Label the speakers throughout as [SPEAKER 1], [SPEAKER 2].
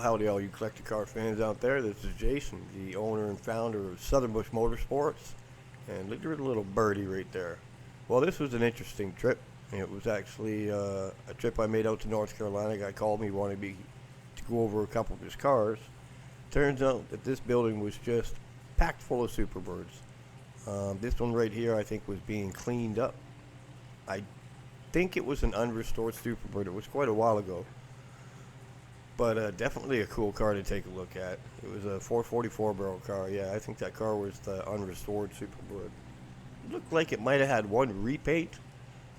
[SPEAKER 1] howdy all you collector car fans out there. This is Jason, the owner and founder of Southern Bush Motorsports. And look at the little birdie right there. Well, this was an interesting trip. It was actually a trip I made out to North Carolina. A guy called me, wanted me to go over a couple of his cars. Turns out that this building was just packed full of Superbirds. This one right here I think was being cleaned up. I think it was an unrestored Superbird. It was quite a while ago. But definitely a cool car to take a look at. It was a 444 barrel car. Yeah, I think that car was the unrestored Superbird. It looked like it might have had one repaint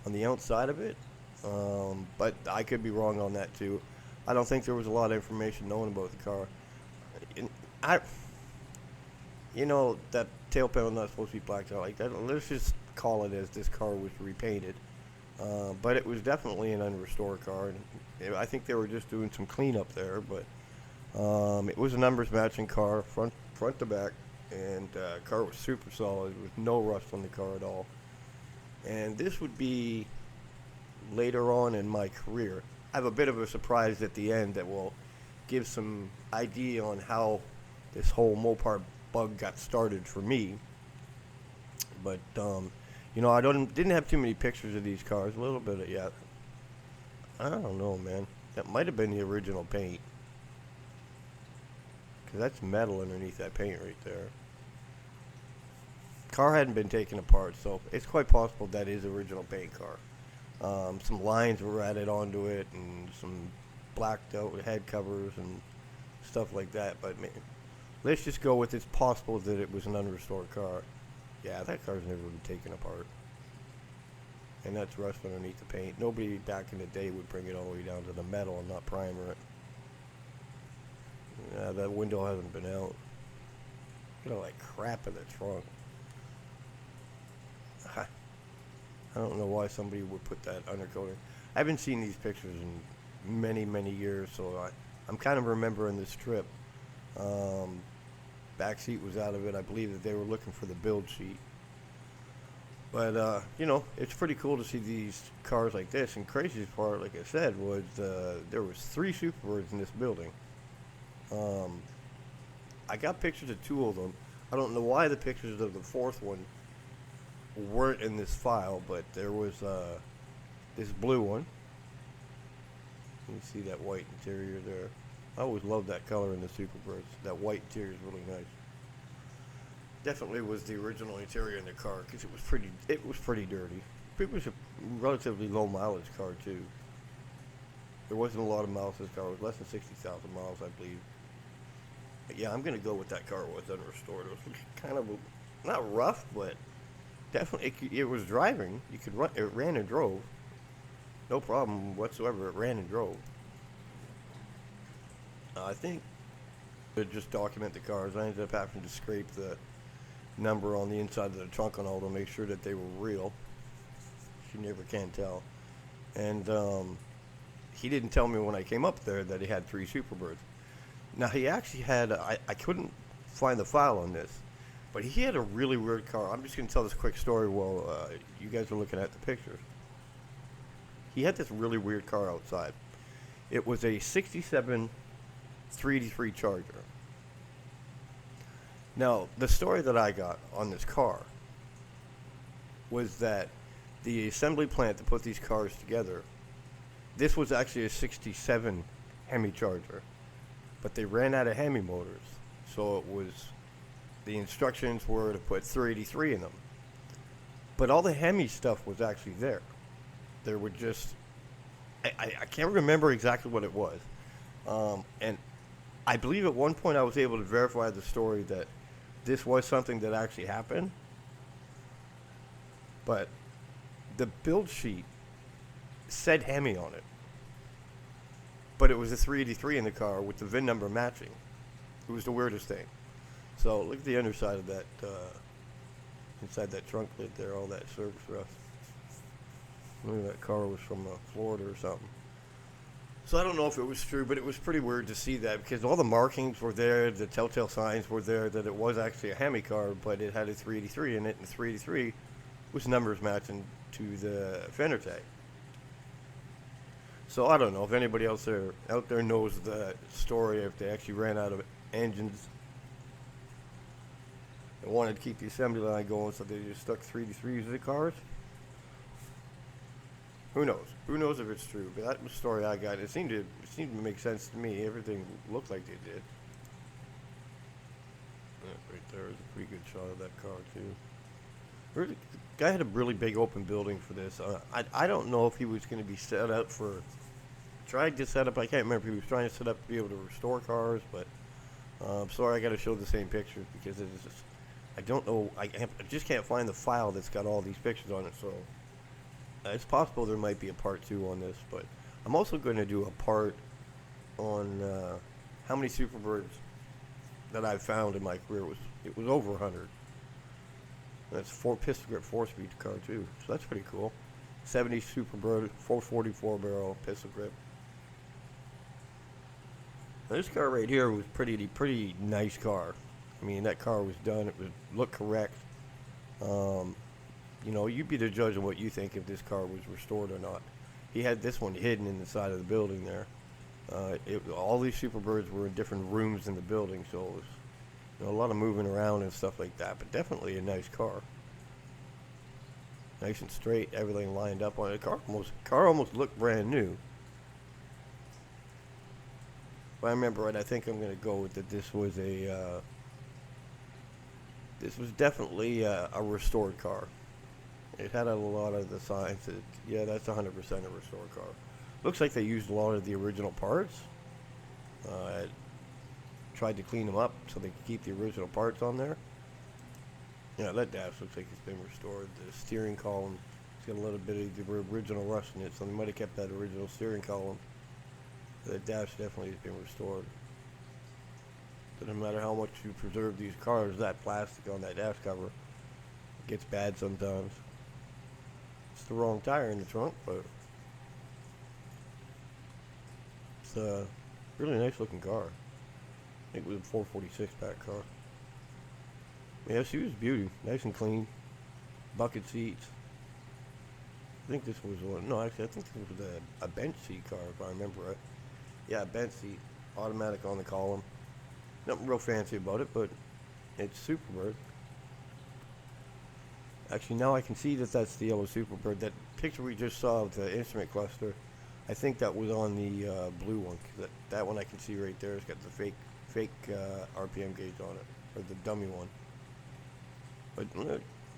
[SPEAKER 1] on the outside of it. But I could be wrong on that too. I don't think there was a lot of information known about the car. That tail panel not supposed to be blacked out like that. Let's just call it as this car was repainted. But it was definitely an unrestored car. And I think they were just doing some cleanup there. But it was a numbers matching car, front to back. And the car was super solid with no rust on the car at all. And this would be later on in my career. I have a bit of a surprise at the end that will give some idea on how this whole Mopar bug got started for me. But I didn't have too many pictures of these cars. A little bit of I don't know, man. That might have been the original paint, because that's metal underneath that paint right there. Car hadn't been taken apart, so it's quite possible that is original paint car. Some lines were added onto it, and some blacked out head covers and stuff like that. But let's just go with it's possible that it was an unrestored car. Yeah, that car's never been taken apart. And that's rust underneath the paint. Nobody back in the day would bring it all the way down to the metal and not primer it. Yeah, that window hasn't been out. Look at all that crap in the trunk. I don't know why somebody would put that undercoating. I haven't seen these pictures in many, many years, so I'm kind of remembering this trip. Back seat was out of it. I believe that they were looking for the build sheet. But, it's pretty cool to see these cars like this. And craziest part, like I said, was there was 3 Superbirds in this building. I got pictures of 2 of them. I don't know why the pictures of the 4th one weren't in this file, but there was this blue one. You can see that white interior there. I always loved that color in the Superbirds. That white interior is really nice. Definitely was the original interior in the car, because it was pretty dirty. It was a relatively low mileage car too. There wasn't a lot of miles this car. It was less than 60,000 miles, I believe. But yeah, I'm gonna go with that car was unrestored. It was kind of not rough, but definitely it was driving. You could run. It ran and drove. No problem whatsoever. It ran and drove. I think to just document the cars, I ended up having to scrape the number on the inside of the trunk and all to make sure that they were real. You never can tell. And he didn't tell me when I came up there that he had 3 Superbirds. Now he actually had, I couldn't find the file on this, but he had a really weird car. I'm just going to tell this quick story while you guys are looking at the pictures. He had this really weird car outside. It was a 67 383 Charger. Now, the story that I got on this car was that the assembly plant that put these cars together, this was actually a 67 Hemi Charger, but they ran out of Hemi motors, so the instructions were to put 383 in them. But all the Hemi stuff was actually there. There were just, I can't remember exactly what it was. And I believe at one point I was able to verify the story that this was something that actually happened. But the build sheet said Hemi on it. But it was a 383 in the car with the VIN number matching. It was the weirdest thing. So look at the underside of that, inside that trunk lid there, all that surface rust. Maybe that car was from Florida or something. So I don't know if it was true, but it was pretty weird to see that, because all the markings were there, the telltale signs were there that it was actually a Hemi car, but it had a 383 in it, and the 383 was numbers matching to the fender tag. So I don't know if anybody else out there knows the story, if they actually ran out of engines and wanted to keep the assembly line going, so they just stuck 3D3s in the cars. Who knows? Who knows if it's true? But that was the story I got. It seemed to make sense to me. Everything looked like they did. Yeah, right there is a pretty good shot of that car too. The guy had a really big open building for this. I don't know if he was going to be set up for. Tried to set up. I can't remember if he was trying to set up to be able to restore cars, but I'm sorry, I got to show the same pictures because it is just. I don't know. I just can't find the file that's got all these pictures on it. So it's possible there might be a part 2 on this, but I'm also going to do a part on how many Superbirds that I've found in my career. It was over 100. That's 4 pistol grip 4-speed car too, so that's pretty cool. 70 Superbird 444 barrel pistol grip. Now this car right here was pretty nice car. I mean, that car was done. It looked correct. You know, you'd be the judge of what you think if this car was restored or not. He had this one hidden in the side of the building there. All these Superbirds were in different rooms in the building, so it was, you know, a lot of moving around and stuff like that. But definitely a nice car. Nice and straight, everything lined up on it. The car almost looked brand new. If I remember right, I think I'm going to go with that. This was definitely a restored car. It had a lot of the signs that, yeah, that's 100% a restored car. Looks like they used a lot of the original parts. Tried to clean them up so they could keep the original parts on there. Yeah, that dash looks like it's been restored. The steering column, it's got a little bit of the original rust in it, so they might have kept that original steering column. The dash definitely has been restored. Doesn't matter how much you preserve these cars, that plastic on that dash cover gets bad sometimes. It's the wrong tire in the trunk, but it's a really nice looking car. I think it was a 446 pack car. Yeah, she was beauty. Nice and clean. Bucket seats. I think this was one. No, actually, I think this was a bench seat car, if I remember right. Yeah, bench seat. Automatic on the column. Nothing real fancy about it, but it's Superbird. Actually, now I can see that that's the yellow Superbird. That picture we just saw of the instrument cluster, I think that was on the blue one. That one I can see right there. It's got the fake RPM gauge on it, or the dummy one. But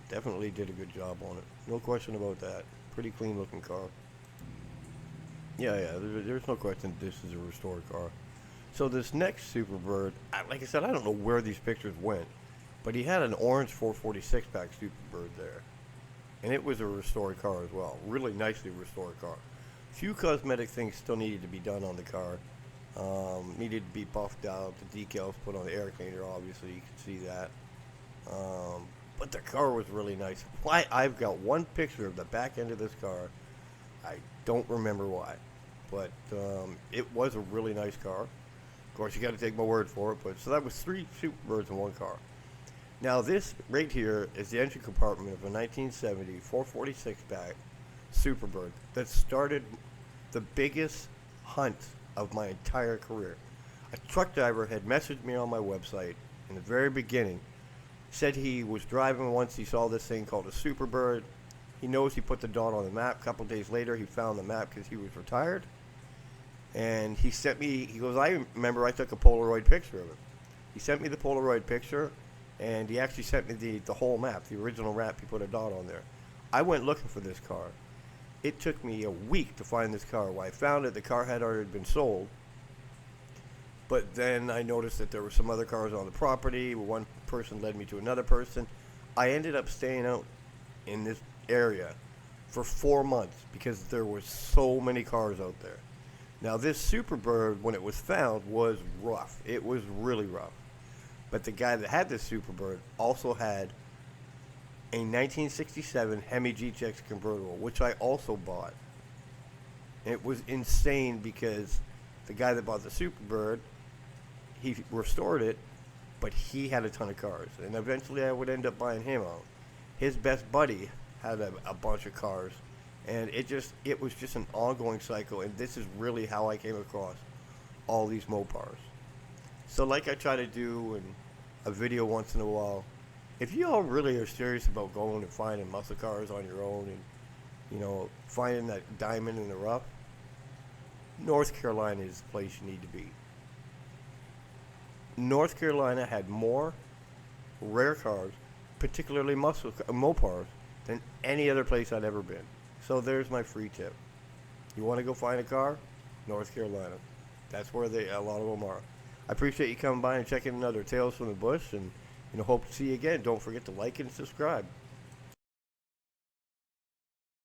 [SPEAKER 1] definitely did a good job on it. No question about that. Pretty clean looking car. Yeah, there's no question this is a restored car. So this next Superbird, like I said, I don't know where these pictures went, but he had an orange 446 pack Superbird there. And it was a restored car as well. Really nicely restored car. Few cosmetic things still needed to be done on the car. Needed to be buffed out, the decals put on the air cleaner, obviously, you can see that. But the car was really nice. I've got one picture of the back end of this car. I don't remember why, but it was a really nice car. Of course, you got to take my word for it. But so that was 3 Superbirds in one car. Now this right here is the engine compartment of a 1970 446 pack Superbird that started the biggest hunt of my entire career. A truck driver had messaged me on my website in the very beginning. Said he was driving once, he saw this thing called a Superbird. He knows he put the dot on the map. A couple days later, he found the map because he was retired. And he sent me, he goes, I remember I took a Polaroid picture of it. He sent me the Polaroid picture, and he actually sent me the whole map, the original map. He put a dot on there. I went looking for this car. It took me a week to find this car. When I found it, the car had already been sold. But then I noticed that there were some other cars on the property. One person led me to another person. I ended up staying out in this area for 4 months because there were so many cars out there. Now this Superbird, when it was found, was rough. It was really rough. But the guy that had this Superbird also had a 1967 Hemi GTX convertible, which I also bought. It was insane because the guy that bought the Superbird, he restored it, but he had a ton of cars. And eventually I would end up buying him out. His best buddy had a bunch of cars, And it was just an ongoing cycle, and this is really how I came across all these Mopars. So like I try to do in a video once in a while, if you all really are serious about going and finding muscle cars on your own and, finding that diamond in the rough, North Carolina is the place you need to be. North Carolina had more rare cars, particularly Mopars, than any other place I'd ever been. So there's my free tip. You want to go find a car? North Carolina. That's where a lot of them are. I appreciate you coming by and checking another Tales from the Bush, and hope to see you again. Don't forget to like and subscribe.